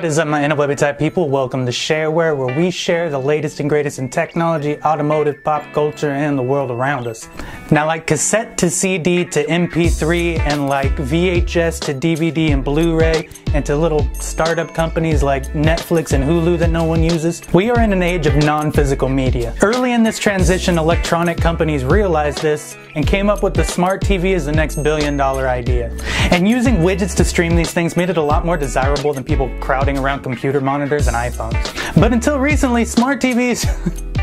is up, my interwebby type people? Welcome to Shareware, where we share the latest and greatest in technology, automotive, pop culture, and the world around us. Now, like cassette to CD to MP3, and like VHS to DVD and Blu-ray, and to little startup companies like Netflix and Hulu that no one uses, we are in an age of non-physical media. Early in this transition, electronic companies realized this and came up with the smart TV as the next billion-dollar idea. And using widgets to stream these things made it a lot more desirable than people crowding around computer monitors and iPhones. But until recently, smart TVs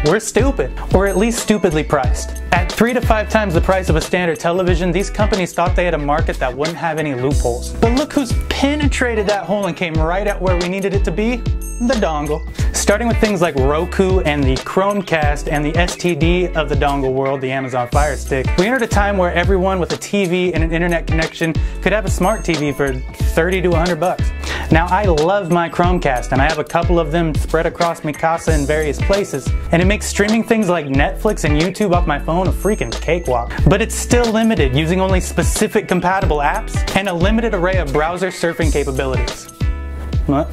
were stupid, or at least stupidly priced. At 3 to 5 times the price of a standard television, these companies thought they had a market that wouldn't have any loopholes. But look who's penetrated that hole and came right at where we needed it to be: the dongle. Starting with things like Roku and the Chromecast and the STD of the dongle world, the Amazon Fire Stick, we entered a time where everyone with a TV and an internet connection could have a smart TV for 30 to 100 bucks. Now, I love my Chromecast, and I have a couple of them spread across my casa in various places, and it makes streaming things like Netflix and YouTube off my phone a freaking cakewalk. But it's still limited, using only specific compatible apps and a limited array of browser surfing capabilities.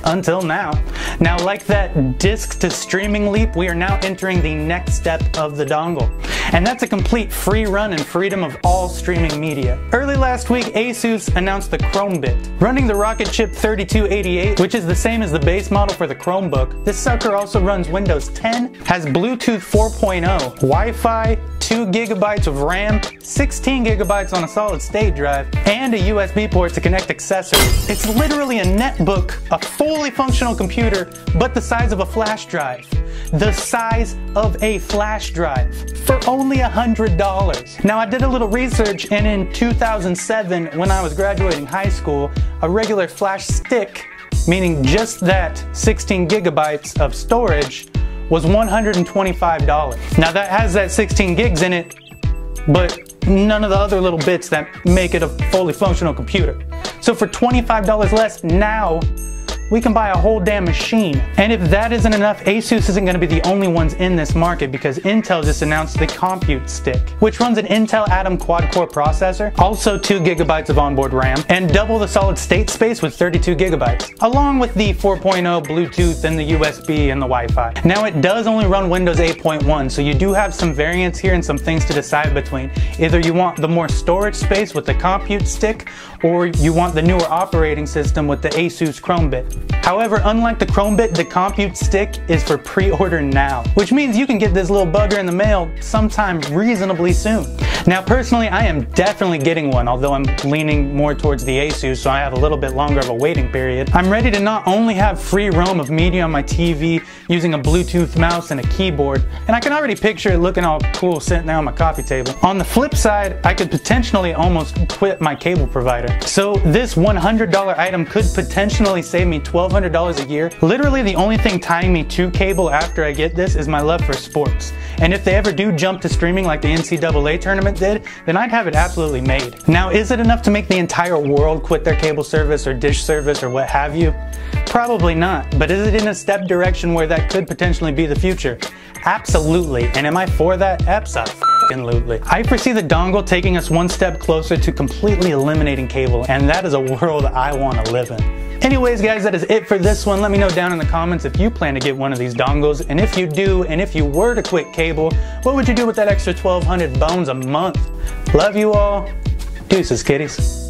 Until now. Now, like that disk to streaming leap, we are now entering the next step of the dongle. And that's a complete free run and freedom of all streaming media. Early last week, Asus announced the Chromebit. Running the rocket chip 3288, which is the same as the base model for the Chromebook, this sucker also runs Windows 10, has Bluetooth 4.0, Wi-Fi, 2 gigabytes of RAM, 16 gigabytes on a solid state drive, and a USB port to connect accessories. It's literally a netbook, a fully functional computer, but the size of a flash drive. The size of a flash drive for only $100. Now, I did a little research, and in 2007, when I was graduating high school, a regular flash stick, meaning just that 16 gigabytes of storage, was $125. Now, that has that 16 gigs in it, but none of the other little bits that make it a fully functional computer. So for $25 less now, we can buy a whole damn machine. And if that isn't enough, Asus isn't going to be the only ones in this market, because Intel just announced the Compute Stick, which runs an Intel Atom quad-core processor, also 2 gigabytes of onboard RAM, and double the solid state space with 32 gigabytes, along with the 4.0 Bluetooth and the USB and the Wi-Fi. Now, it does only run Windows 8.1, so you do have some variants here and some things to decide between. Either you want the more storage space with the Compute Stick, or you want the newer operating system with the Asus Chromebit. However, unlike the Chromebit, the Compute Stick is for pre-order now, which means you can get this little bugger in the mail sometime reasonably soon. Now, personally, I am definitely getting one, although I'm leaning more towards the Asus, so I have a little bit longer of a waiting period. I'm ready to not only have free roam of media on my TV using a Bluetooth mouse and a keyboard, and I can already picture it looking all cool sitting there on my coffee table. On the flip side, I could potentially almost quit my cable provider. So this $100 item could potentially save me $1,200 a year. Literally, the only thing tying me to cable after I get this is my love for sports. And if they ever do jump to streaming like the NCAA tournament did, then I'd have it absolutely made. Now, is it enough to make the entire world quit their cable service or dish service or what have you? Probably not. But is it in a step direction where that could potentially be the future? Absolutely. And am I for that? Absolutely. I foresee the dongle taking us one step closer to completely eliminating cable, and that is a world I want to live in. Anyways, guys, that is it for this one. Let me know down in the comments if you plan to get one of these dongles, and if you do, and if you were to quit cable, what would you do with that extra 1,200 bones a month? Love you all. Deuces, kitties.